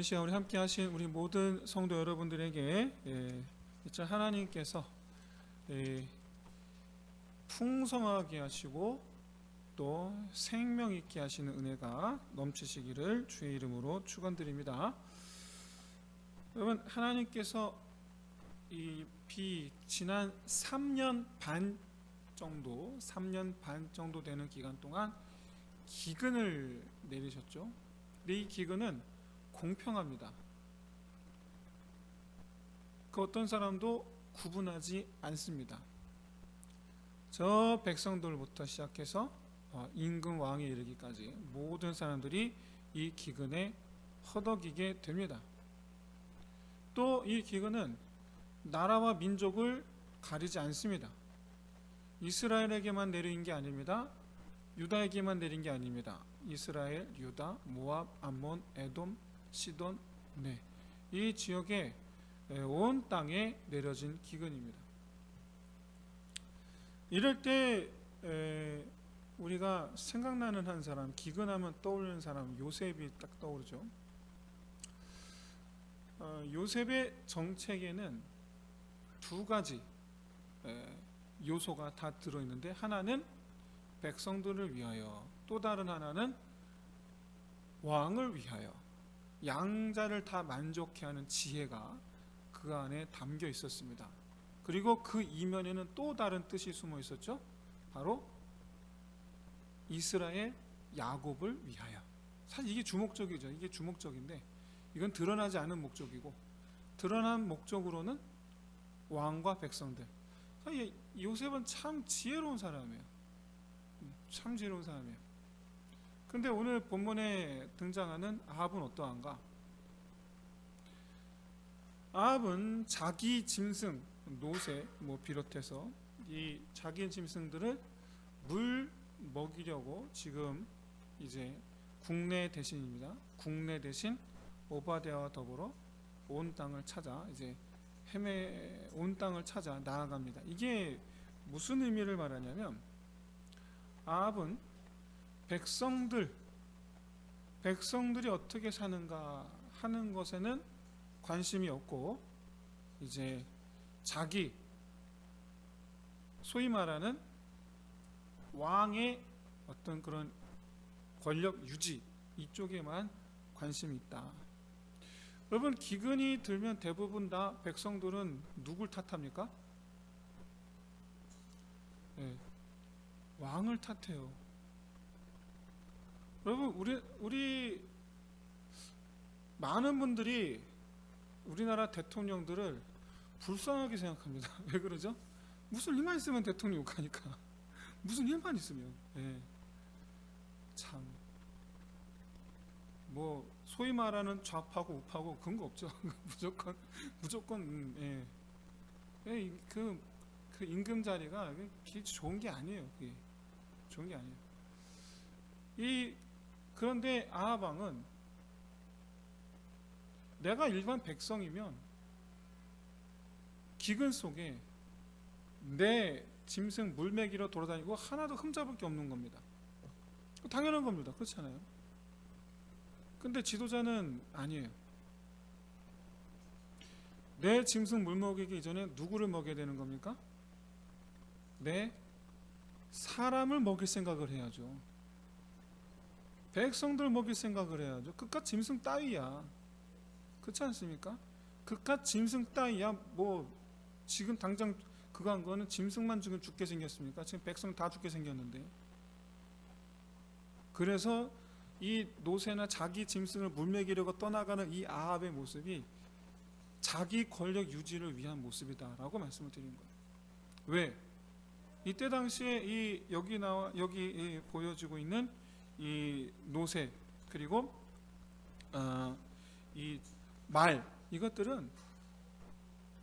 시간 우리 함께 하신 우리 모든 성도 여러분들에게 진짜 하나님께서 풍성하게 하시고 또 생명 있게 하시는 은혜가 넘치시기를 주의 이름으로 축원드립니다. 여러분, 하나님께서 지난 3년 반 정도 되는 기간 동안 기근을 내리셨죠. 근데 이 기근은 공평합니다. 그 어떤 사람도 구분하지 않습니다. 저 백성들부터 시작해서 임금 왕에 이르기까지 모든 사람들이 이 기근에 허덕이게 됩니다. 또 이 기근은 나라와 민족을 가리지 않습니다. 이스라엘에게만 내린 게 아닙니다. 유다에게만 내린 게 아닙니다. 이스라엘, 유다, 모압, 암몬, 에돔, 시돈, 이 지역에 온 땅에 내려진 기근입니다. 이럴 때 우리가 생각나는 한 사람, 기근하면 떠오르는 사람, 요셉이 딱 떠오르죠. 요셉의 정책에는 두 가지 요소가 다 들어있는데, 하나는 백성들을 위하여, 또 다른 하나는 왕을 위하여, 양자를 다 만족해 하는 지혜가 그 안에 담겨 있었습니다. 그리고 그 이면에는 또 다른 뜻이 숨어 있었죠. 바로 이스라엘, 야곱을 위하여. 사실 이게 주목적이죠. 이게 주목적인데 이건 드러나지 않은 목적이고, 드러난 목적으로는 왕과 백성들. 요셉은 참 지혜로운 사람이에요. 참 지혜로운 사람이에요. 그런데 오늘 본문에 등장하는 아합은 어떠한가? 아합은 자기 짐승, 노새 비롯해서 이 자기 짐승들을 물 먹이려고 지금 이제 국내 대신입니다. 국내 대신 오바댜와 더불어 온 땅을 찾아 온 땅을 찾아 나아갑니다. 이게 무슨 의미를 말하냐면, 아합은 백성들이 어떻게 사는가 하는 것에는 관심이 없고, 이제 자기, 소위 말하는 왕의 어떤 그런 권력 유지, 이쪽에만 관심이 있다. 여러분, 기근이 들면 대부분 다 백성들은 누굴 탓합니까? 왕을 탓해요. 여러분, 우리 많은 분들이 우리나라 대통령들을 불쌍하게 생각합니다. 왜 그러죠? 무슨 일만 있으면 대통령 욕하니까. 무슨 일만 있으면. 참. 소위 말하는 좌파고 우파고 그런 거 없죠. 무조건. 그 임금 자리가 좋은 게 아니에요. 그게 좋은 게 아니에요. 그런데 아합 왕은 내가 일반 백성이면 기근 속에 내 짐승 물매기로 돌아다니고 하나도 흠잡을 게 없는 겁니다. 당연한 겁니다. 그렇지 않아요? 근데 지도자는 아니에요. 내 짐승 물 먹이기 이전에 누구를 먹여야 되는 겁니까? 내 사람을 먹일 생각을 해야죠. 백성들 먹일 생각을 해야죠. 그깟 짐승 따위야. 그렇지 않습니까? 그깟 짐승 따위야. 지금 당장 그거 한 거는 짐승만 지금 죽게 생겼습니까? 지금 백성 다 죽게 생겼는데. 그래서 이 노새나 자기 짐승을 물먹이려고 떠나가는 이 아합의 모습이 자기 권력 유지를 위한 모습이다라고 말씀을 드린 거예요. 왜? 이때 당시에 여기 보여지고 있는 이 노새, 그리고 이 말, 이것들은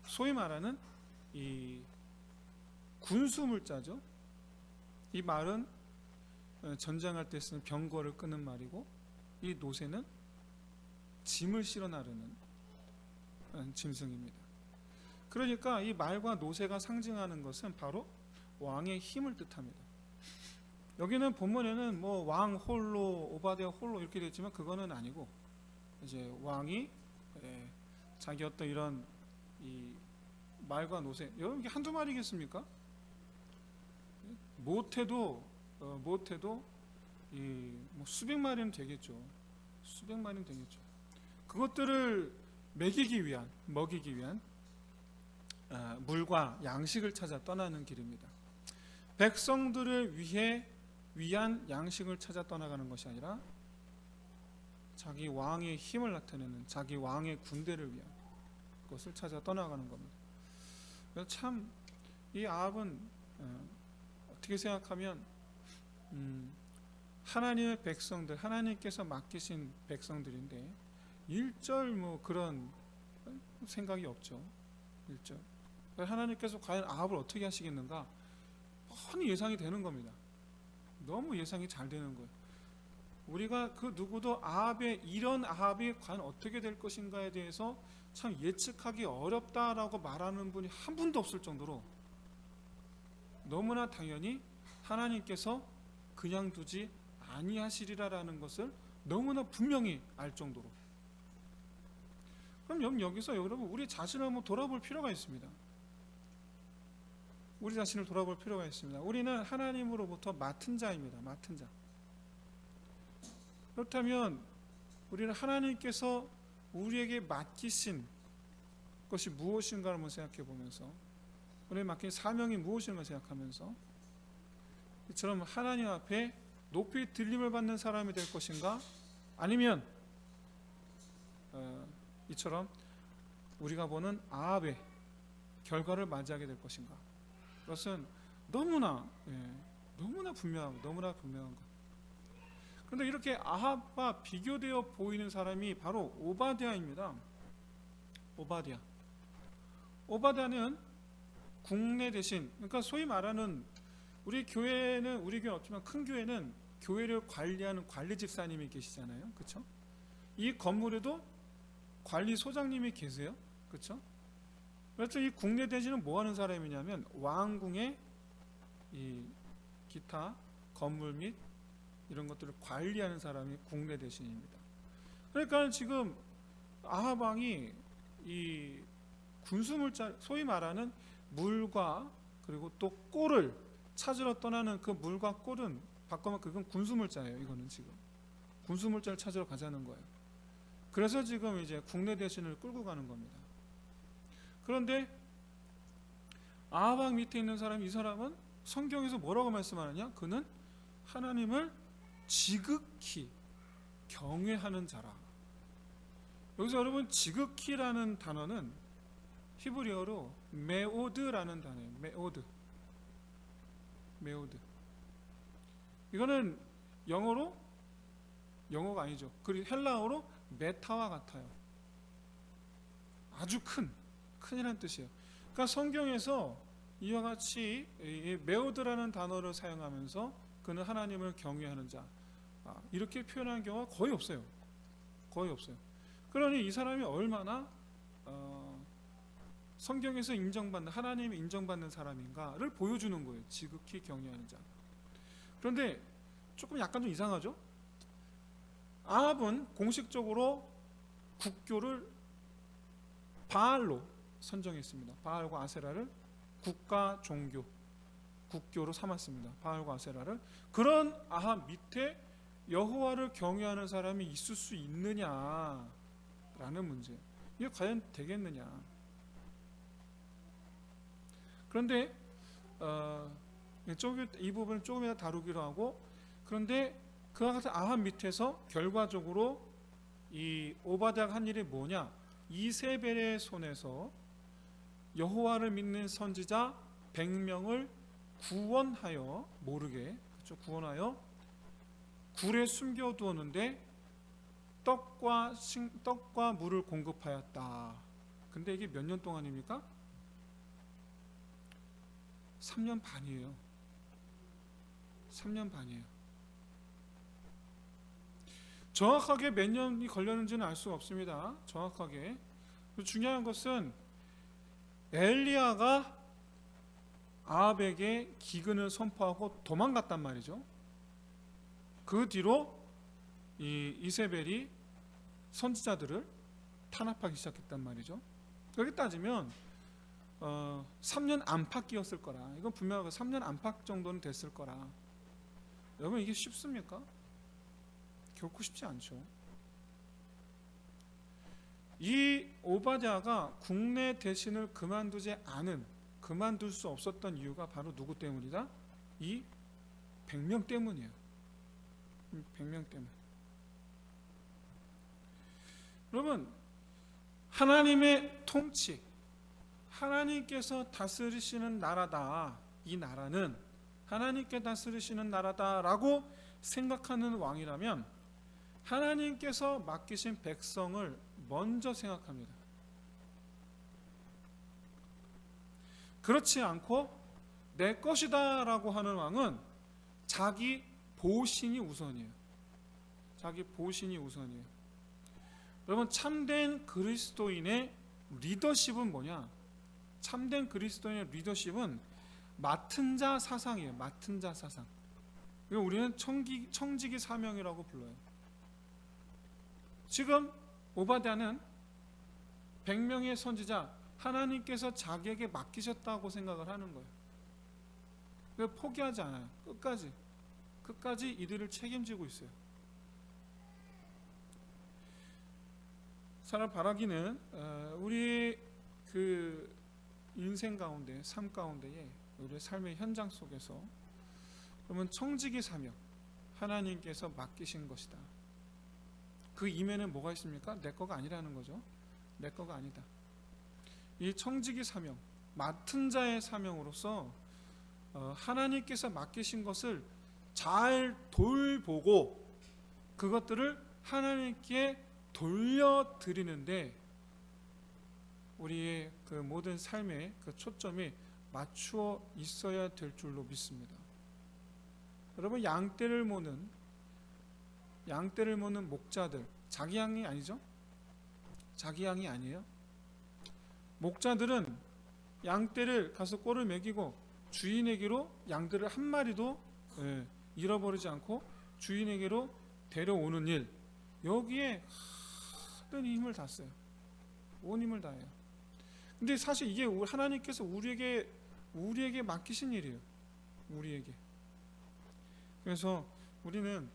소위 말하는 이 군수물자죠. 이 말은 전쟁할 때 쓰는 병거를 끄는 말이고, 이 노새는 짐을 실어 나르는 짐승입니다. 그러니까 이 말과 노새가 상징하는 것은 바로 왕의 힘을 뜻합니다. 여기는 본문에는 왕 홀로, 오바댜 홀로 이렇게 되어 있지만 그거는 아니고, 이제 왕이 자기 어떤 이런 이 말과 노새, 여러분 이게 한두 마리겠습니까? 못해도 뭐 수백 마리는 되겠죠. 수백 마리는 되겠죠. 그것들을 먹이기 위한 물과 양식을 찾아 떠나는 길입니다. 백성들을 위한 양식을 찾아 떠나가는 것이 아니라 자기 왕의 힘을 나타내는 자기 왕의 군대를 위한 것을 찾아 떠나가는 겁니다. 그래서 참 이 아합은 어떻게 생각하면 하나님의 백성들, 하나님께서 맡기신 백성들인데 일절 뭐 그런 생각이 없죠. 일절. 하나님께서 과연 아합을 어떻게 하시겠는가? 뻔히 예상이 되는 겁니다. 너무 예상이 잘 되는 거예요. 우리가 그 누구도 이런 아합이 과연 어떻게 될 것인가에 대해서 참 예측하기 어렵다라고 말하는 분이 한 분도 없을 정도로 너무나 당연히 하나님께서 그냥 두지 아니하시리라라는 것을 너무나 분명히 알 정도로. 그럼 여기서 여러분 우리 자신을 한번 돌아볼 필요가 있습니다. 우리 자신을 돌아볼 필요가 있습니다. 우리는 하나님으로부터 맡은 자입니다. 맡은 자. 그렇다면 우리는 하나님께서 우리에게 맡기신 것이 무엇인가를 한번 생각해 보면서, 우리에게 맡긴 사명이 무엇인가 생각하면서, 이처럼 하나님 앞에 높이 들림을 받는 사람이 될 것인가, 아니면 이처럼 우리가 보는 아합의 결과를 맞이하게 될 것인가. 그것은 너무나 분명한 것. 그런데 이렇게 아합과 비교되어 보이는 사람이 바로 오바댜입니다. 오바댜는 국내 대신, 그러니까 소위 말하는 우리 교회는 없지만 큰 교회는 교회를 관리하는 관리 집사님이 계시잖아요, 그렇죠? 이 건물에도 관리소장님이 계세요, 그렇죠? 그래서 이 국내 대신은 뭐 하는 사람이냐면 왕궁의 이 기타 건물 및 이런 것들을 관리하는 사람이 국내 대신입니다. 그러니까 지금 아합 왕이 이 군수물자, 소위 말하는 물과 그리고 또 꼴을 찾으러 떠나는 그 물과 꼴은 바꾸면 그건 군수물자예요. 이거는 지금 군수물자를 찾으러 가자는 거예요. 그래서 지금 이제 국내 대신을 끌고 가는 겁니다. 그런데 아합 왕 밑에 있는 사람, 이 사람은 성경에서 뭐라고 말씀하느냐? 그는 하나님을 지극히 경외하는 자라. 여기서 여러분 지극히라는 단어는 히브리어로 메오드라는 단어예요. 메오드. 이거는 영어가 아니죠. 그리고 헬라어로 메타와 같아요. 아주 큰이라는 뜻이에요. 그러니까 성경에서 이와 같이 메오드라는 단어를 사용하면서 그는 하나님을 경외하는 자, 이렇게 표현하는 경우가 거의 없어요. 그러니 이 사람이 얼마나 성경에서 인정받는, 하나님이 인정받는 사람인가를 보여주는 거예요. 지극히 경외하는 자. 그런데 조금 약간 좀 이상하죠? 아합은 공식적으로 국교를 바알로 선정했습니다. 바알과 아세라를 국가 종교, 국교로 삼았습니다. 바알과 아세라를. 그런 아합 밑에 여호와를 경외하는 사람이 있을 수 있느냐라는 문제. 이게 과연 되겠느냐. 그런데 이 부분은 조금 이따 다루기로 하고, 그런데 그와 같은 아합 밑에서 결과적으로 이 오바댜가 한 일이 뭐냐? 이세벨의 손에서 여호와를 믿는 선지자 100명을 구원하여, 모르게, 그렇죠? 구원하여 굴에 숨겨두었는데 떡과 물을 공급하였다. 근데 이게 몇 년 동안입니까? 3년 반이에요. 3년 반이에요. 정확하게 몇 년이 걸렸는지는 알 수가 없습니다. 정확하게. 중요한 것은 엘리야가 아합에게 기근을 선포하고 도망갔단 말이죠. 그 뒤로 이 이세벨이 선지자들을 탄압하기 시작했단 말이죠. 그렇게 따지면 3년 안팎이었을 거라. 이건 분명하게 3년 안팎 정도는 됐을 거라. 여러분 이게 쉽습니까? 결코 쉽지 않죠. 이 오바댜가 국내 대신을 그만둘 수 없었던 이유가 바로 누구 때문이다? 이 100명 때문이에요. 100명 때문. 여러분, 하나님의 통치, 하나님께서 다스리시는 나라다. 이 나라는 하나님께 다스리시는 나라다라고 생각하는 왕이라면 하나님께서 맡기신 백성을 먼저 생각합니다. 그렇지 않고 내 것이다라고 하는 왕은 자기 보신이 우선이에요. 자기 보신이 우선이에요. 여러분, 참된 그리스도인의 리더십은 뭐냐? 참된 그리스도인의 리더십은 맡은 자 사상이에요. 맡은 자 사상. 이거 우리는 청지기 사명이라고 불러요. 지금 오바댜는 100명의 선지자, 하나님께서 자기에게 맡기셨다고 생각을 하는 거예요. 그래서 포기하지 않아요. 끝까지 이들을 책임지고 있어요. 사람 바라기는 우리 그 인생 가운데, 삶 가운데에 우리의 삶의 현장 속에서 그러면 청지기 사명, 하나님께서 맡기신 것이다. 그 이면에 뭐가 있습니까? 내 거가 아니라는 거죠. 내 거가 아니다. 이 청지기 사명, 맡은 자의 사명으로서 하나님께서 맡기신 것을 잘 돌보고 그것들을 하나님께 돌려드리는데 우리의 그 모든 삶의 그 초점이 맞추어 있어야 될 줄로 믿습니다. 여러분, 양떼를 모는 목자들, 자기 양이 아니죠? 자기 양이 아니에요. 목자들은 양떼를 가서 꼴을 먹이고 주인에게로 양들을 한 마리도 잃어버리지 않고 주인에게로 데려오는 일, 여기에 큰 힘을 다 써요. 온 힘을 다해요. 근데 사실 이게 하나님께서 우리에게 맡기신 일이에요. 우리에게. 그래서 우리는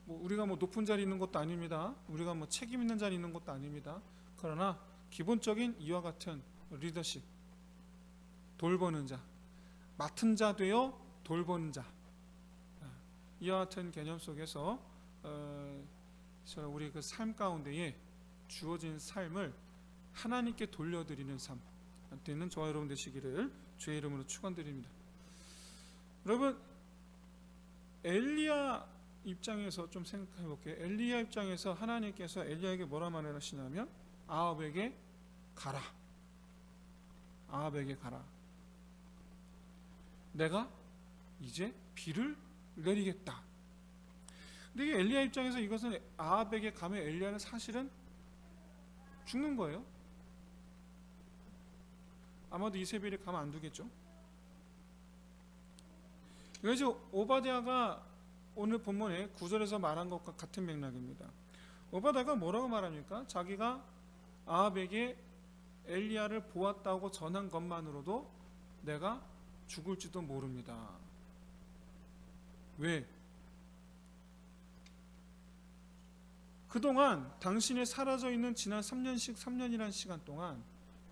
우리가 높은 자리에 있는 것도 아닙니다. 우리가 책임 있는 자리에 있는 것도 아닙니다. 그러나 기본적인 이와 같은 리더십, 돌보는 자, 맡은 자 되어 돌보는 자, 이와 같은 개념 속에서 우리 그 삶 가운데에 주어진 삶을 하나님께 돌려드리는 삶 되는 저와 여러분 되시기를 주의 이름으로 축원드립니다. 여러분, 엘리야 입장에서 좀 생각해 볼게요. 엘리야 입장에서 하나님께서 엘리야에게 뭐라 말하시냐면 아합에게 가라. 아합에게 가라. 내가 이제 비를 내리겠다. 근데 이게 엘리야 입장에서 이것은 아합에게 가면 엘리야는 사실은 죽는 거예요. 아마도 이세벨이 가면 안 두겠죠. 그래서 오바댜가 오늘 본문에 9절에서 말한 것과 같은 맥락입니다. 오바댜가 뭐라고 말합니까? 자기가 아합에게 엘리야를 보았다고 전한 것만으로도 내가 죽을지도 모릅니다. 왜? 그동안 당신이 사라져 있는 지난 3년이라는 시간 동안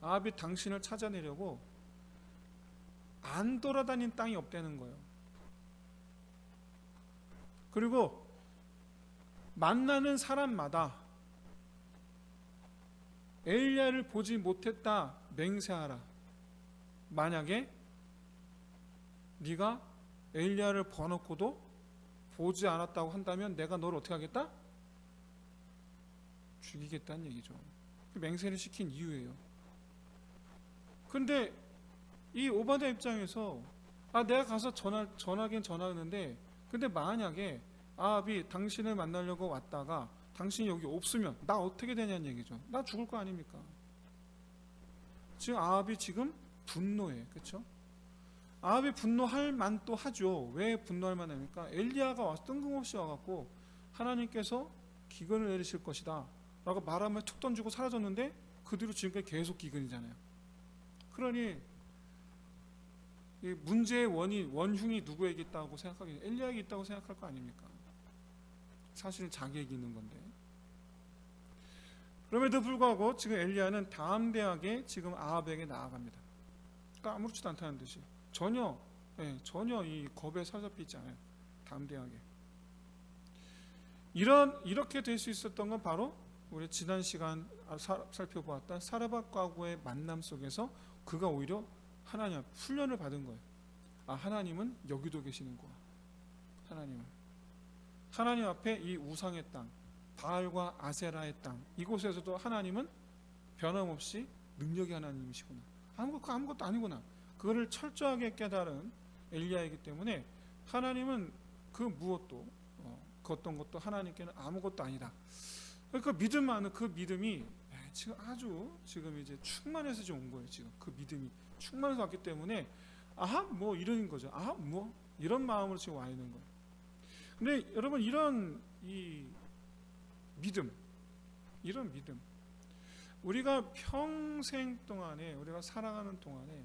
아합이 당신을 찾아내려고 안 돌아다닌 땅이 없다는 거예요. 그리고 만나는 사람마다 엘리야를 보지 못했다 맹세하라. 만약에 네가 엘리야를 봐놓고도 보지 않았다고 한다면 내가 너를 어떻게 하겠다? 죽이겠다는 얘기죠. 맹세를 시킨 이유예요. 근데 이 오바댜 입장에서 내가 가서 전하긴 전하는데 근데 만약에 아합이 당신을 만나려고 왔다가 당신이 여기 없으면 나 어떻게 되냐는 얘기죠. 나 죽을 거 아닙니까? 지금 아합이 지금 분노해. 그렇죠? 아합이 분노할 만도 하죠. 왜 분노할 만합니까? 엘리야가 와서 뜬금없이 와갖고 하나님께서 기근을 내리실 것이다 라고 말하면 툭 던지고 사라졌는데 그 뒤로 지금까지 계속 기근이잖아요. 그러니 이 문제의 원흉이 누구에게 있다고 생각하기, 엘리야에게 있다고 생각할 거 아닙니까? 사실은 자기에게 있는 건데. 그럼에도 불구하고 지금 엘리야는 담대하게 지금 아합에게 나아갑니다. 그러니까 아무렇지도 않다는 듯이 전혀 이 겁에 사로잡히지 않아요. 담대하게. 이렇게 될 수 있었던 건 바로 우리 지난 시간 살펴보았던 사르밧 과부의 만남 속에서 그가 오히려 하나님 훈련을 받은 거예요. 하나님은 여기도 계시는구나. 하나님 앞에 이 우상의 땅, 바알과 아세라의 땅, 이곳에서도 하나님은 변함없이 능력의 하나님이시구나. 아무것도 아니구나. 그거를 철저하게 깨달은 엘리야이기 때문에 하나님은 그 무엇도 그 어떤 것도 하나님께는 아무것도 아니다. 그러니까 믿음하는 그 믿음이 지금 아주 지금 이제 충만해서 지금 온 거예요. 지금 그 믿음이 충만해서 왔기 때문에 뭐 이런 거죠. 뭐 이런 마음으로 지금 와 있는 거예요. 근데 여러분 이런 믿음, 우리가 평생 동안에 우리가 살아가는 동안에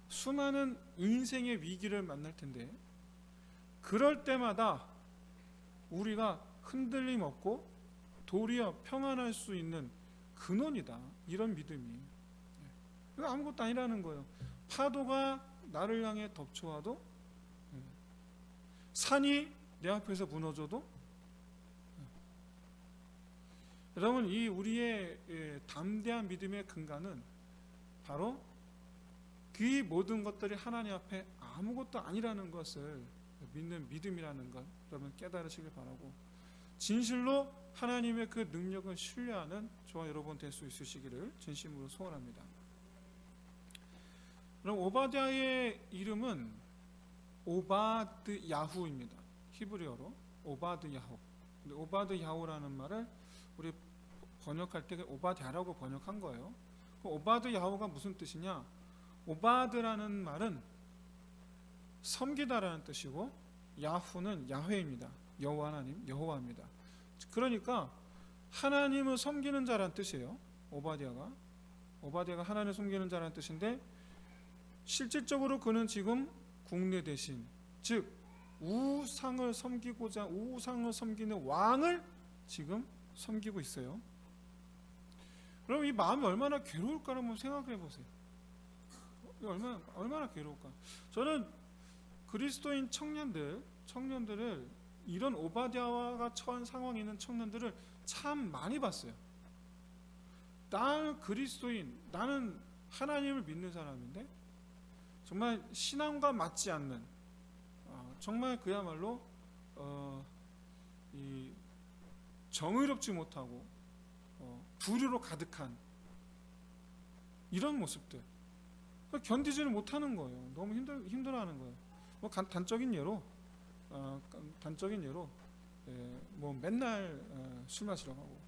수많은 인생의 위기를 만날 텐데 그럴 때마다 우리가 흔들림 없고 도리어 평안할 수 있는 근원이다. 이런 믿음이. 이거 아무것도 아니라는 거예요. 파도가 나를 향해 덮쳐와도, 산이 내 앞에서 무너져도, 여러분 이 우리의 담대한 믿음의 근간은 바로 그 모든 것들이 하나님 앞에 아무것도 아니라는 것을 믿는 믿음이라는 것 여러분 깨달으시길 바라고, 진실로 하나님의 그 능력을 신뢰하는 저와 여러분 될 수 있으시기를 진심으로 소원합니다. 그럼 오바댜의 이름은 오바드 야후입니다. 히브리어로 오바드 야후. 근데 오바드 야후라는 말을 우리 번역할 때 오바댜라고 번역한 거예요. 오바드 야후가 무슨 뜻이냐? 오바드라는 말은 섬기다라는 뜻이고 야후는 야훼입니다. 여호와 하나님, 여호와입니다. 그러니까 하나님을 섬기는 자라는 뜻이에요. 오바댜가 하나님을 섬기는 자라는 뜻인데, 실질적으로 그는 지금 국내 대신, 즉 우상을 섬기는 왕을 지금 섬기고 있어요. 그럼 이 마음이 얼마나 괴로울까 한번 생각해 보세요. 얼마나 괴로울까. 저는 그리스도인 청년들을 이런 오바댜가 처한 상황에 있는 청년들을 참 많이 봤어요. 나는 그리스도인, 나는 하나님을 믿는 사람인데 정말 신앙과 맞지 않는, 정말 그야말로 이 정의롭지 못하고 불의로 가득한 이런 모습들 견디지를 못하는 거예요. 너무 힘들어하는 거예요. 뭐 단적인 예로 뭐 맨날 술 마시러 가고,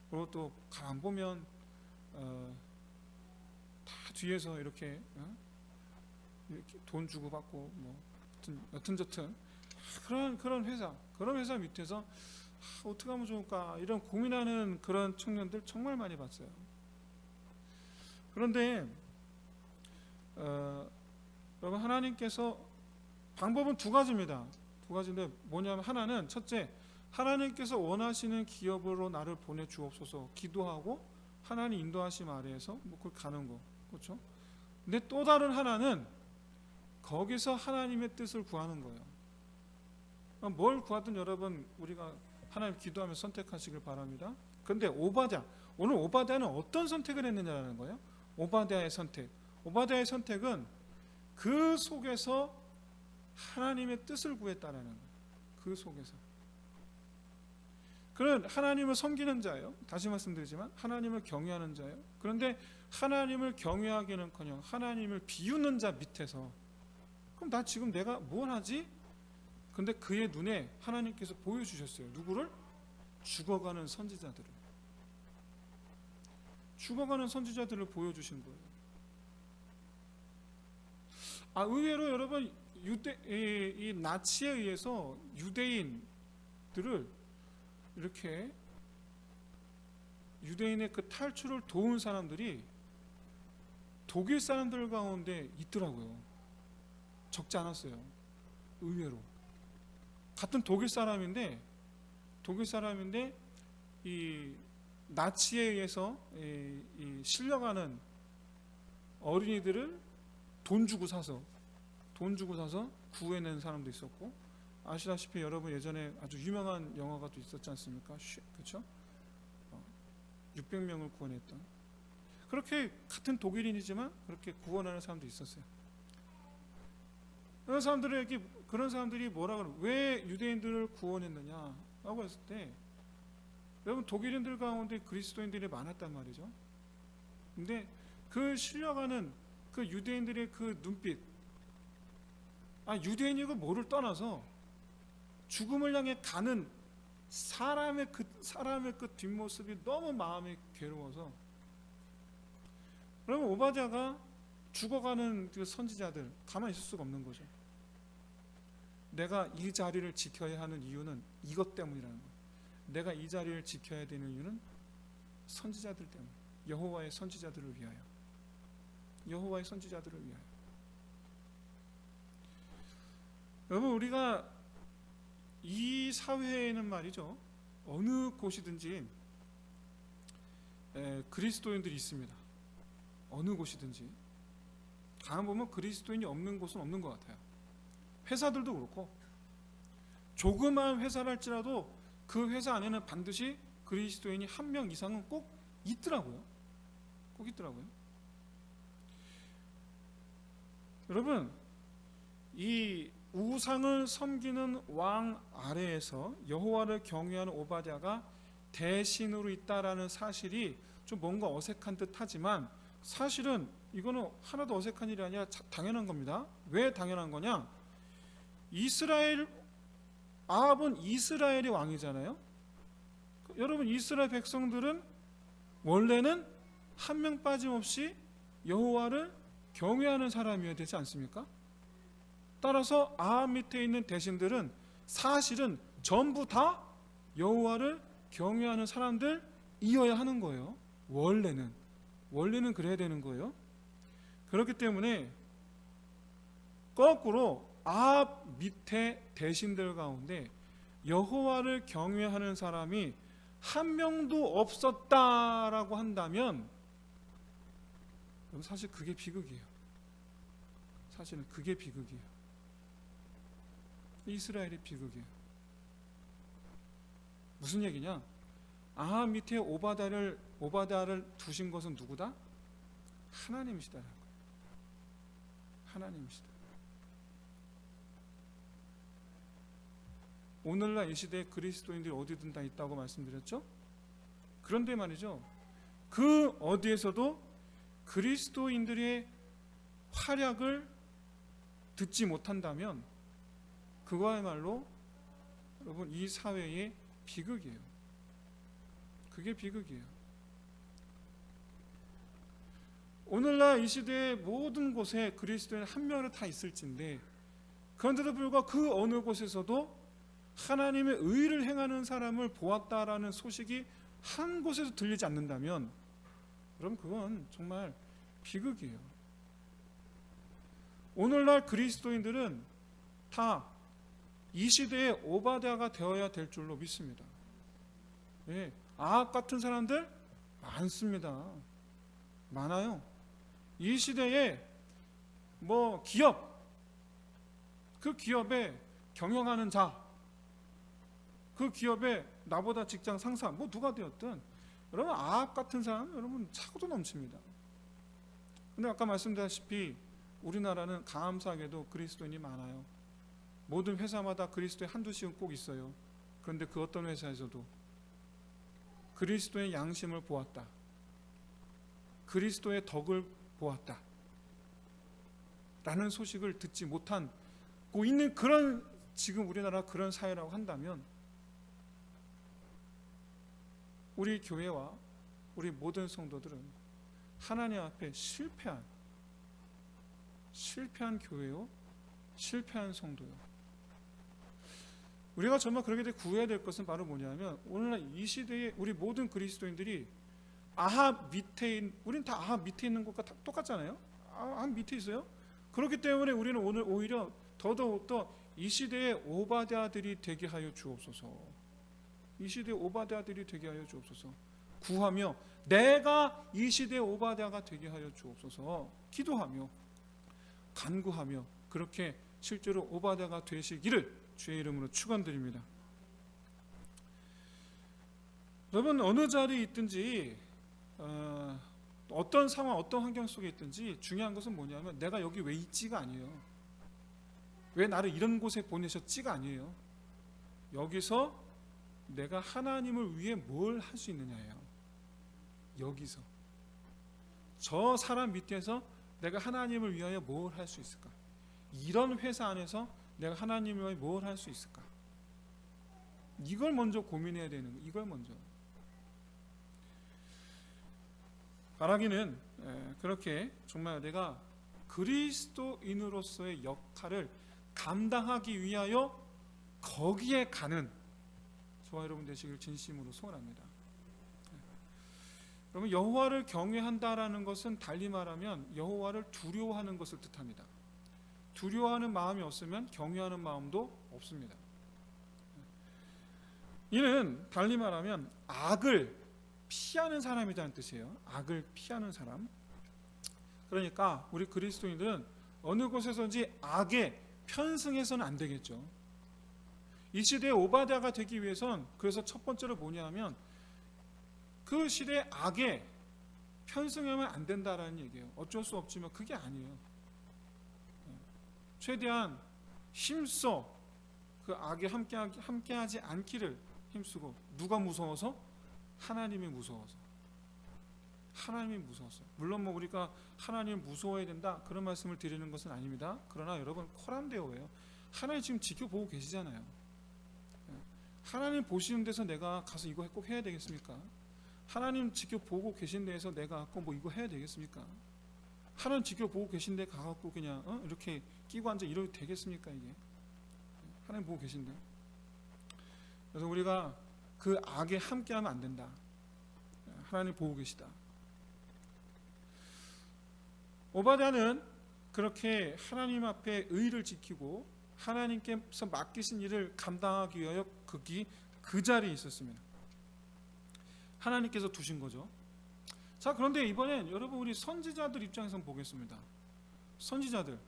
그리고 또 가만 보면 다 뒤에서 이렇게 돈 주고 받고 뭐 여튼저튼 그런 회사 밑에서 어떻게 하면 좋을까 이런 고민하는 그런 청년들 정말 많이 봤어요. 그런데 여러분 하나님께서 방법은 두 가지입니다. 두 가지인데 뭐냐면, 하나는 첫째, 하나님께서 원하시는 기업으로 나를 보내주옵소서 기도하고 하나님 인도하심 아래에서 뭐 그걸 가는 거, 그렇죠? 근데 또 다른 하나는 거기서 하나님의 뜻을 구하는 거예요. 뭘 구하든 여러분 우리가 하나님 기도하면서 선택하시길 바랍니다. 그런데 오늘 오바댜는 어떤 선택을 했느냐라는 거예요. 오바댜의 선택은 그 속에서 하나님의 뜻을 구했다라는 거예요. 그 속에서. 그는 하나님을 섬기는 자예요. 다시 말씀드리지만 하나님을 경외하는 자예요. 그런데 하나님을 경외하기는커녕 하나님을 비웃는 자 밑에서, 그럼 나 지금 내가 뭘 하지? 근데 그의 눈에 하나님께서 보여주셨어요. 누구를? 죽어가는 선지자들을 보여주신 거예요. 의외로 여러분 이 나치에 의해서 유대인들을 이렇게 유대인의 그 탈출을 도운 사람들이 독일 사람들 가운데 있더라고요. 적지 않았어요. 의외로. 같은 독일 사람인데 이 나치에 의해서 이 실려가는 어린이들을 돈 주고 사서 구해낸 사람도 있었고, 아시다시피 여러분 예전에 아주 유명한 영화가 또 있었지 않습니까? 그렇죠? 600명을 구원했던, 그렇게 같은 독일인이지만 그렇게 구원하는 사람도 있었어요. 그런 사람들이 뭐라 그러는, 왜 유대인들을 구원했느냐라고 했을 때, 여러분 독일인들 가운데 그리스도인들이 많았단 말이죠. 근데 그 실려가는 그 유대인들의 그 눈빛, 유대인이고 뭐를 떠나서 죽음을 향해 가는 사람의 그 뒷모습이 너무 마음이 괴로워서, 그러면 오바댜가 죽어가는 그 선지자들 가만히 있을 수가 없는 거죠. 내가 이 자리를 지켜야 하는 이유는 이것 때문이라는 거예요. 내가 이 자리를 지켜야 되는 이유는 선지자들 때문에, 여호와의 선지자들을 위하여. 여호와의 선지자들을 위하여. 여러분, 우리가 이 사회에는 말이죠, 어느 곳이든지 그리스도인들이 있습니다. 어느 곳이든지. 가만 보면 그리스도인이 없는 곳은 없는 것 같아요. 회사들도 그렇고, 조그마한 회사랄지라도 그 회사 안에는 반드시 그리스도인이 한 명 이상은 꼭 있더라고요. 꼭 있더라고요. 여러분, 이 우상을 섬기는 왕 아래에서 여호와를 경외하는 오바댜가 대신으로 있다라는 사실이 좀 뭔가 어색한 듯하지만, 사실은 이거는 하나도 어색한 일이 아니라 당연한 겁니다. 왜 당연한 거냐? 아합은 이스라엘의 왕이잖아요. 여러분, 이스라엘 백성들은 원래는 한 명 빠짐없이 여호와를 경외하는 사람이어야 되지 않습니까? 따라서 아합 밑에 있는 대신들은 사실은 전부 다 여호와를 경외하는 사람들이어야 하는 거예요. 원래는 그래야 되는 거예요. 그렇기 때문에 거꾸로 아합 밑에 대신들 가운데 여호와를 경외하는 사람이 한 명도 없었다라고 한다면, 사실 그게 비극이에요. 사실은 그게 비극이에요. 이스라엘의 비극이에요. 무슨 얘기냐? 아합 밑에 오바댜를 두신 것은 누구다? 하나님이시다라는 거예요. 하나님이시다. 오늘날 이 시대에 그리스도인들이 어디든 다 있다고 말씀드렸죠? 그런데 말이죠, 그 어디에서도 그리스도인들의 활약을 듣지 못한다면 그거야말로 여러분 이 사회의 비극이에요. 그게 비극이에요. 오늘날 이 시대의 모든 곳에 그리스도인 한 명은 다 있을진데, 그런데도 불구하고 그 어느 곳에서도 하나님의 의를 행하는 사람을 보았다라는 소식이 한 곳에서 들리지 않는다면, 그럼 그건 정말 비극이에요. 오늘날 그리스도인들은 다 이 시대의 오바댜가 되어야 될 줄로 믿습니다. 예, 아합 같은 사람들 많습니다. 많아요. 이 시대에 기업, 그 기업에 경영하는 자, 그 기업에 나보다 직장 상사, 누가 되었든 여러분 아합 같은 사람 여러분 차고도 넘칩니다. 근데 아까 말씀드렸다시피 우리나라는 감사하게도 그리스도인이 많아요. 모든 회사마다 그리스도의 한두씩은 꼭 있어요. 그런데 그 어떤 회사에서도 그리스도의 양심을 보았다, 그리스도의 덕을 보았다 라는 소식을 듣지 못하고 있는 그런 지금 우리나라 그런 사회라고 한다면, 우리 교회와 우리 모든 성도들은 하나님 앞에 실패한 교회요, 실패한 성도요. 우리가 정말 그렇게 돼 구해야 될 것은 바로 뭐냐면 오늘날 이 시대에 우리 모든 그리스도인들이 아합 밑에 우린 다 아합 밑에 있는 것과 다 똑같잖아요. 아합 밑에 있어요. 그렇기 때문에 우리는 오늘 오히려 더더욱더 이 시대의 오바댜들이 되게 하여 주옵소서. 이 시대의 오바댜들이 되게 하여 주옵소서. 구하며 내가 이 시대의 오바댜가 되게 하여 주옵소서. 기도하며 간구하며 그렇게 실제로 오바댜가 되시기를 주의 이름으로 축원드립니다. 여러분 어느 자리에 있든지 어떤 상황 어떤 환경 속에 있든지 중요한 것은 뭐냐면 내가 여기 왜 있지가 아니에요. 왜 나를 이런 곳에 보내셨지가 아니에요. 여기서 내가 하나님을 위해 뭘 할 수 있느냐예요. 여기서 저 사람 밑에서 내가 하나님을 위하여 뭘 할 수 있을까? 이런 회사 안에서 내가 하나님을 위해 뭘 할 수 있을까? 이걸 먼저 고민해야 되는 거예요. 이걸 먼저. 바라기는 그렇게 정말 내가 그리스도인으로서의 역할을 감당하기 위하여 거기에 가는 저와 여러분 되시길 진심으로 소원합니다. 여러분 여호와를 경외한다라는 것은 달리 말하면 여호와를 두려워하는 것을 뜻합니다. 두려워하는 마음이 없으면 경외하는 마음도 없습니다. 이는 달리 말하면 악을 피하는 사람이라는 뜻이에요. 악을 피하는 사람. 그러니까 우리 그리스도인들은 어느 곳에서든지 악에 편승해서는 안 되겠죠. 이 시대의 오바댜가 되기 위해선 그래서 첫 번째로 뭐냐면 그 시대의 악에 편승하면 안 된다라는 얘기예요. 어쩔 수 없지만 그게 아니에요. 최대한 힘써 그 악에 함께하지 않기를 힘쓰고 누가 무서워서? 하나님이 무서워서. 하나님이 무서워서. 물론 뭐 우리가 하나님을 무서워해야 된다 그런 말씀을 드리는 것은 아닙니다. 그러나 여러분 코람데오예요. 하나님 지금 지켜보고 계시잖아요. 하나님 보시는 데서 내가 가서 이거 꼭 해야 되겠습니까? 하나님 지켜보고 계신 데에서 내가 뭐 이거 해야 되겠습니까? 하나님 지켜보고 계신 데 가갖고 그냥 이렇게 끼고 앉아 이러도 되겠습니까? 이게 하나님 보고 계신데. 그래서 우리가 그 악에 함께하면 안 된다. 하나님 보고 계시다. 오바댜는 그렇게 하나님 앞에 의를 지키고 하나님께서 맡기신 일을 감당하기 위하여 그 자리에 있었습니다. 하나님께서 두신 거죠. 자, 그런데 이번엔 여러분 우리 선지자들 입장에서 보겠습니다. 선지자들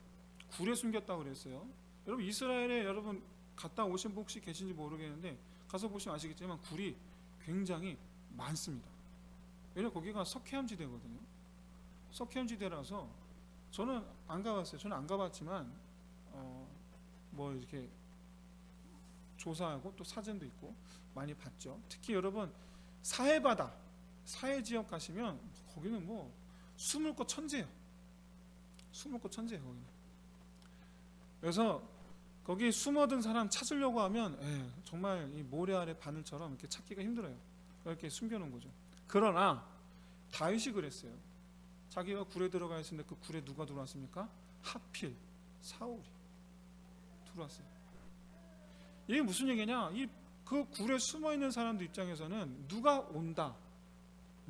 굴에 숨겼다고 그랬어요. 여러분 이스라엘에 여러분 갔다 오신 분 혹시 계신지 모르겠는데 가서 보시면 아시겠지만 굴이 굉장히 많습니다. 왜냐면 거기가 석회암지대거든요. 석회암지대라서 저는 안 가봤어요. 저는 안 가봤지만 뭐 이렇게 조사하고 또 사진도 있고 많이 봤죠. 특히 여러분 사해바다, 사해 지역 가시면 거기는 뭐 숨을 곳 천지예요. 숨을 곳 천지예요. 거기는. 그래서 거기 숨어든 사람 찾으려고 하면 정말 이 모래 아래 바늘처럼 이렇게 찾기가 힘들어요. 이렇게 숨겨놓은 거죠. 그러나 다윗이 그랬어요. 자기가 굴에 들어가 있었는데 그 굴에 누가 들어왔습니까? 하필 사울이 들어왔어요. 이게 무슨 얘기냐? 그 굴에 숨어 있는 사람들 입장에서는 누가 온다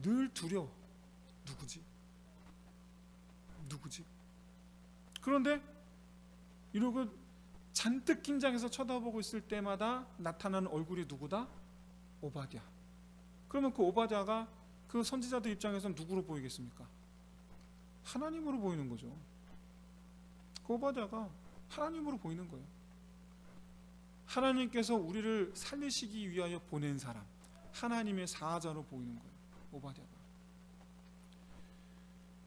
늘 두려워. 누구지? 그런데 이러고 잔뜩 긴장해서 쳐다보고 있을 때마다 나타나는 얼굴이 누구다? 오바댜. 그러면 그 오바댜가 그 선지자들 입장에서는 누구로 보이겠습니까? 하나님으로 보이는 거죠. 그 오바댜가 하나님으로 보이는 거예요. 하나님께서 우리를 살리시기 위하여 보낸 사람, 하나님의 사자로 보이는 거예요. 오바댜가.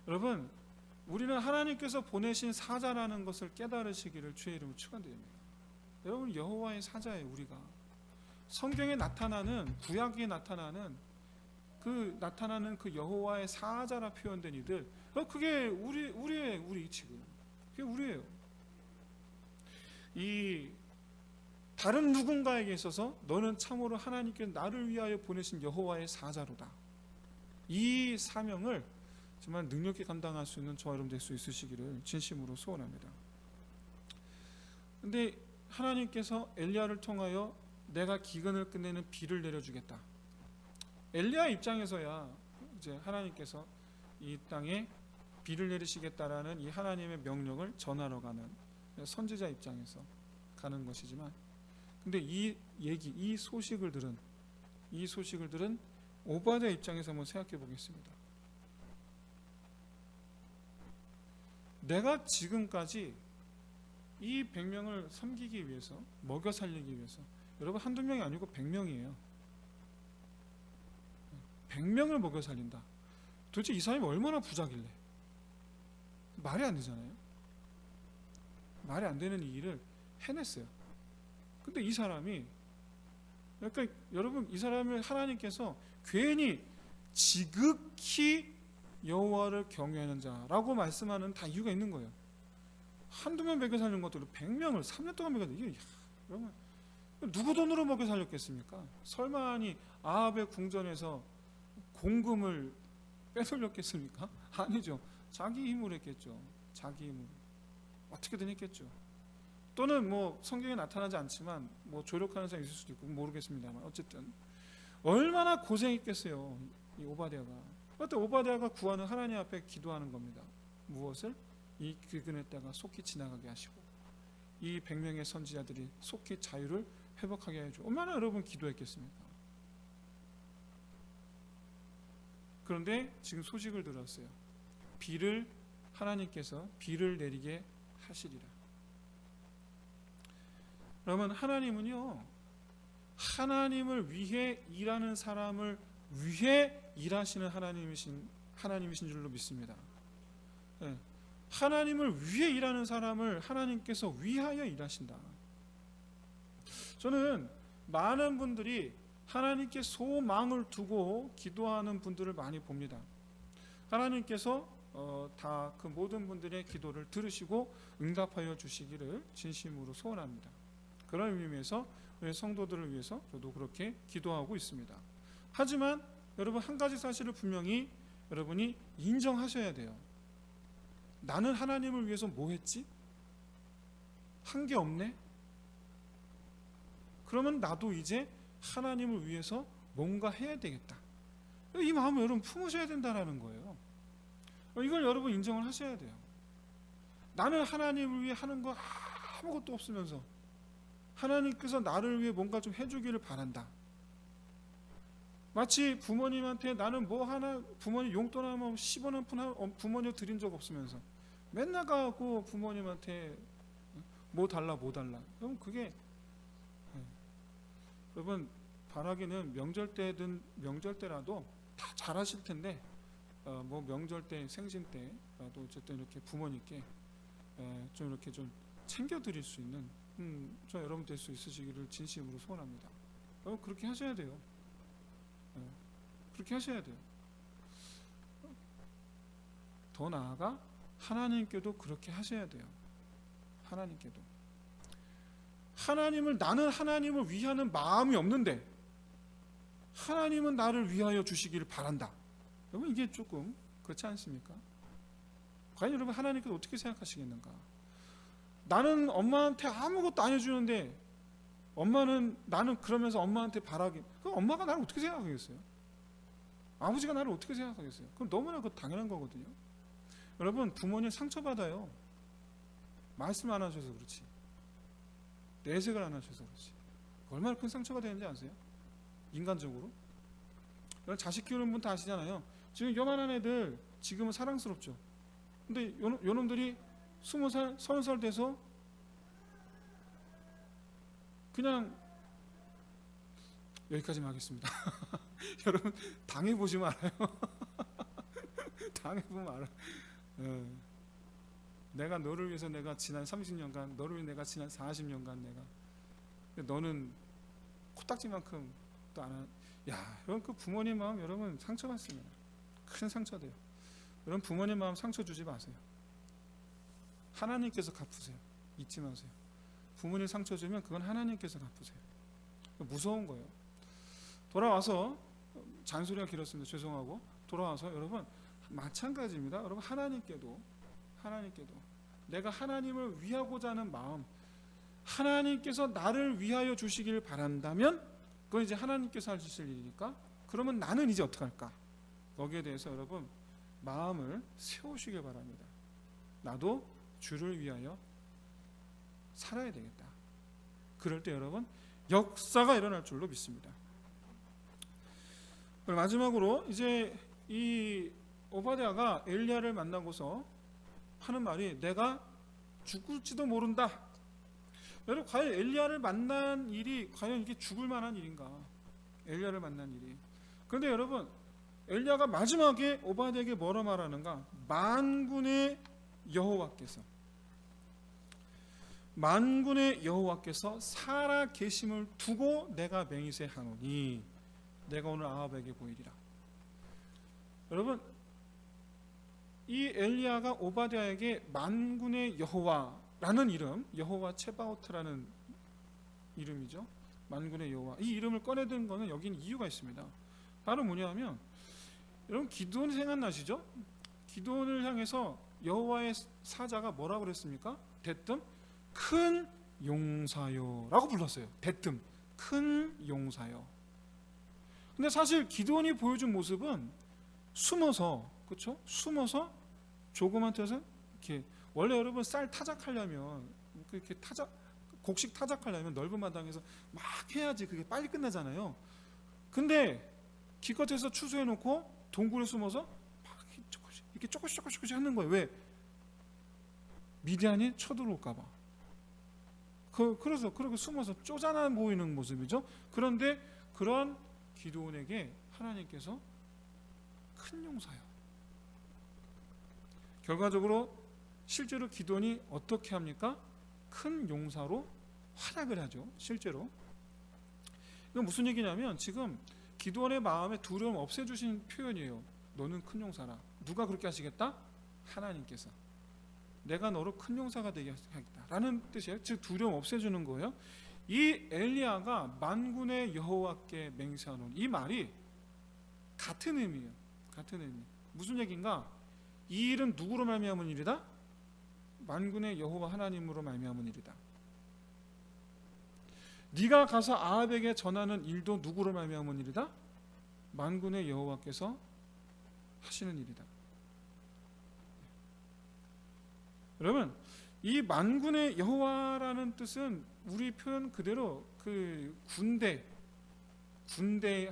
여러분 우리는 하나님께서 보내신 사자라는 것을 깨달으시기를 주의 이름으로 축원드립니다. 여러분 여호와의 사자예요. 우리가 성경에 나타나는 구약에 나타나는 그 여호와의 사자라 표현된 이들 그게 우리예요. 우리 지금 그게 우리예요. 이 다른 누군가에게 있어서 너는 참으로 하나님께 나를 위하여 보내신 여호와의 사자로다. 이 사명을 정말 능력있게 감당할 수 있는 저와 여러분 될 수 있으시기를 진심으로 소원합니다. 그런데 하나님께서 엘리야를 통하여 내가 기근을 끝내는 비를 내려주겠다. 엘리야 입장에서야 이제 하나님께서 이 땅에 비를 내리시겠다라는 이 하나님의 명령을 전하러 가는 선지자 입장에서 가는 것이지만, 근데 이 소식을 들은 오바댜 입장에서 한번 생각해 보겠습니다. 내가 지금까지 이 100명을 섬기기 위해서, 먹여 살리기 위해서, 여러분 한두 명이 아니고 100명이에요. 100명을 먹여 살린다. 도대체 이 사람이 얼마나 부자길래? 말이 안 되잖아요. 말이 안 되는 이 일을 해냈어요. 근데 이 사람이, 그러니까 여러분, 이 사람을 하나님께서 괜히 지극히 여호와를 경외하는 자라고 말씀하는 다 이유가 있는 거예요. 한두 명 먹여 살린 것도 100명을 3년 동안 먹여 살린, 이게 여러분 누구 돈으로 먹여 살렸겠습니까? 설마니 아합의 궁전에서 공금을 빼돌렸겠습니까? 아니죠. 자기 힘으로 했겠죠. 자기 힘으로 어떻게든 했겠죠. 또는 뭐 성경에 나타나지 않지만 뭐 조력하는 사람이 있을 수도 있고 모르겠습니다만, 어쨌든 얼마나 고생했겠어요, 이 오바댜가. 그때 오바댜가 구하는 하나님 앞에 기도하는 겁니다. 무엇을? 이 기근에다가 속히 지나가게 하시고 이 100명의 선지자들이 속히 자유를 회복하게 해줘. 얼마나 여러분 기도했겠습니까? 그런데 지금 소식을 들었어요. 하나님께서 비를 내리게 하시리라. 그러면 하나님은요, 하나님을 위해 일하는 사람을 위해 일하시는 하나님이신 줄로 믿습니다. 네. 하나님을 위해 일하는 사람을 하나님께서 위하여 일하신다. 저는 많은 분들이 하나님께 소망을 두고 기도하는 분들을 많이 봅니다. 하나님께서 다 그 모든 분들의 기도를 들으시고 응답하여 주시기를 진심으로 소원합니다. 그런 의미에서 성도들을 위해서 저도 그렇게 기도하고 있습니다. 하지만 여러분, 한 가지 사실을 분명히 여러분이 인정하셔야 돼요. 나는 하나님을 위해서 뭐 했지? 한 게 없네? 그러면 나도 이제 하나님을 위해서 뭔가 해야 되겠다. 이 마음을 여러분 품으셔야 된다는 거예요. 이걸 여러분 인정을 하셔야 돼요. 나는 하나님을 위해 하는 거 아무것도 없으면서 하나님께서 나를 위해 뭔가 좀 해주기를 바란다. 마치 부모님한테 나는 뭐 하나, 부모님 용돈 하면 10원 한 푼 부모님 드린 적 없으면서 맨날 가고 부모님한테 뭐 달라. 그럼 그게, 여러분 바라기는 명절 때라도 다 잘하실 텐데, 뭐 명절 때, 생신 때라도 어쨌든 이렇게 부모님께 좀 이렇게 좀 챙겨드릴 수 있는 저 여러분 될 수 있으시기를 진심으로 소원합니다. 그렇게 하셔야 돼요. 그렇게 하셔야 돼요. 더 나아가 하나님께도 그렇게 하셔야 돼요. 하나님께도. 나는 하나님을 위하는 마음이 없는데 하나님은 나를 위하여 주시기를 바란다. 여러분, 이게 조금 그렇지 않습니까? 과연 여러분 하나님께서 어떻게 생각하시겠는가? 나는 엄마한테 아무것도 안 해주는데 나는 그러면서 엄마한테 바라기, 그럼 엄마가 나를 어떻게 생각하겠어요? 아버지가 나를 어떻게 생각하겠어요? 그럼 너무나 그 당연한 거거든요. 여러분, 부모님 상처받아요. 말씀 안 하셔서 그렇지, 내색을 안 하셔서 그렇지. 얼마나 큰 상처가 되는지 아세요? 인간적으로. 자식 키우는 분 다 아시잖아요. 지금 요만한 애들 지금은 사랑스럽죠. 근데 요놈들이 20살, 30살 돼서 그냥, 여기까지만 하겠습니다. 여러분 당해보시면 알아요. 당해보면 알아요. 내가 너를 위해서 내가 지난 30년간, 너를 위해 내가 지난 40년간 근데 너는 코딱지만큼 또 안 하는. 여러분 그 부모님 마음 여러분 상처받습니다. 큰 상처돼요. 여러분 부모님 마음 상처 주지 마세요. 하나님께서 갚으세요. 잊지 마세요. 부모님 상처 주면 그건 하나님께서 갚으세요. 무서운 거예요. 돌아와서, 잔소리가 길었습니다. 죄송하고. 돌아와서 여러분 마찬가지입니다. 여러분 하나님께도 내가 하나님을 위하고자 하는 마음, 하나님께서 나를 위하여 주시길 바란다면 그건 이제 하나님께서 하실 일이니까 그러면 나는 이제 어떻게 할까? 거기에 대해서 여러분 마음을 세우시길 바랍니다. 나도 주를 위하여 살아야 되겠다. 그럴 때 여러분 역사가 일어날 줄로 믿습니다. 그리고 마지막으로 이제 이 오바댜가 엘리야를 만나고서 하는 말이 내가 죽을지도 모른다. 여러분 과연 엘리야를 만난 일이 과연 이게 죽을 만한 일인가? 엘리야를 만난 일이. 그런데 여러분 엘리야가 마지막에 오바댜에게 뭐라 말하는가? 만군의 여호와께서 살아 계심을 두고 내가 맹세하노니 내가 오늘 아합에게 보이리라. 여러분 이 엘리야가 오바댜에게 만군의 여호와라는 이름, 여호와 체바오트라는 이름이죠. 만군의 여호와, 이 이름을 꺼내든 거는 여기는 이유가 있습니다. 바로 뭐냐면 여러분 기드온 생각나시죠? 기드온을 향해서 여호와의 사자가 뭐라고 그랬습니까? 대뜸 큰 용사요 라고 불렀어요. 대뜸 큰 용사요. 근데 사실 기드온이 보여준 모습은 숨어서, 그렇죠? 숨어서 조그만 틈에서 이렇게, 원래 여러분 쌀 타작하려면 그렇게 곡식 타작하려면 넓은 마당에서 막 해야지 그게 빨리 끝나잖아요. 근데 기껏해서 추수해 놓고 동굴에 숨어서 막 이렇게 조금씩 하는 거예요. 왜? 미디안이 쳐들어올까 봐. 그래서 그렇게 숨어서 쪼잔해 보이는 모습이죠. 그런데 그런 기드온에게 하나님께서 큰 용사요. 결과적으로 실제로 기드온이 어떻게 합니까? 큰 용사로 활약을 하죠. 실제로. 이건 무슨 얘기냐면 지금 기드온의 마음에 두려움 없애주신 표현이에요. 너는 큰 용사라. 누가 그렇게 하시겠다? 하나님께서. 내가 너로 큰 용사가 되게 하겠다 라는 뜻이에요. 즉 두려움 없애주는 거예요. 이 엘리야가 만군의 여호와께 맹세하는 이 말이 같은 의미예요. 같은 의미. 무슨 얘기인가? 이 일은 누구로 말미암은 일이다? 만군의 여호와 하나님으로 말미암은 일이다. 네가 가서 아합에게 전하는 일도 누구로 말미암은 일이다? 만군의 여호와께서 하시는 일이다. 여러분 이 만군의 여호와라는 뜻은 우리 표현 그대로 그 군대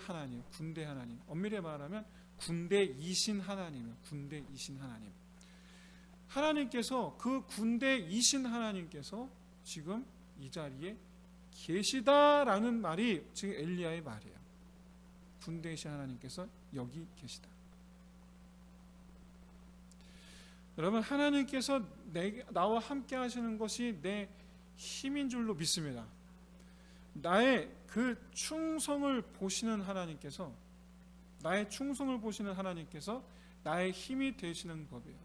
하나님, 군대 하나님. 엄밀히 말하면 군대이신 하나님이에요. 군대이신 하나님. 하나님께서 그 군대이신 하나님께서 지금 이 자리에 계시다라는 말이 지금 엘리야의 말이에요. 군대이신 하나님께서 여기 계시다. 여러분 나와 함께 하시는 것이 내 힘인 줄로 믿습니다. 나의 그 충성을 보시는 하나님께서, 나의 충성을 보시는 하나님께서 나의 힘이 되시는 법이에요.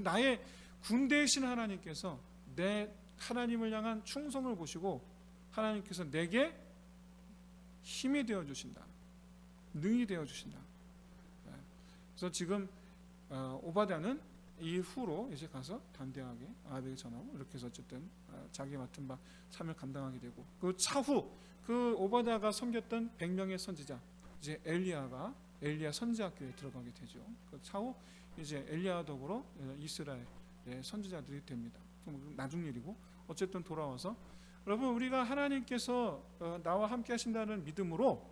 나의 군대이신 하나님께서 내 하나님을 향한 충성을 보시고 하나님께서 내게 힘이 되어 주신다. 능이 되어 주신다. 그래서 지금 오바댜는 이후로 이제 가서 담대하게 아합에게 전하고 이렇게 해서 어쨌든 자기 맡은 바 삶을 감당하게 되고, 그 차후 그 오바댜가 섬겼던 100명의 선지자 이제 엘리야 선지학교에 들어가게 되죠. 그 차후 이제 엘리야 더불어 이스라엘의 선지자들이 됩니다. 나중 일이고 어쨌든 돌아와서 여러분 우리가 하나님께서 나와 함께 하신다는 믿음으로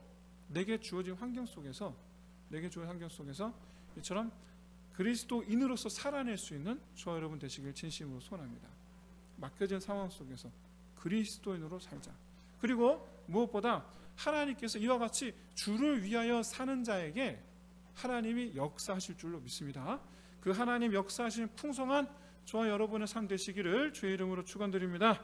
내게 주어진 환경 속에서 이처럼 그리스도인으로서 살아낼 수 있는 저와 여러분 되시길 진심으로 소원합니다. 맡겨진 상황 속에서 그리스도인으로 살자. 그리고 무엇보다 하나님께서 이와 같이 주를 위하여 사는 자에게 하나님이 역사하실 줄로 믿습니다. 그 하나님 역사하시는 풍성한 저와 여러분의 삶 되시기를 주의 이름으로 축원드립니다.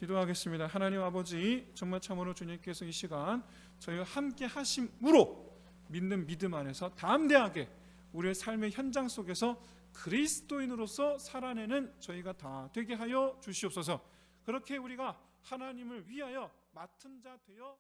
기도하겠습니다. 하나님 아버지, 정말 참으로 주님께서 이 시간 저희와 함께 하심으로 믿는 믿음 안에서 담대하게 우리의 삶의 현장 속에서 그리스도인으로서 살아내는 저희가 다 되게 하여 주시옵소서. 그렇게 우리가 하나님을 위하여 맡은 자 되어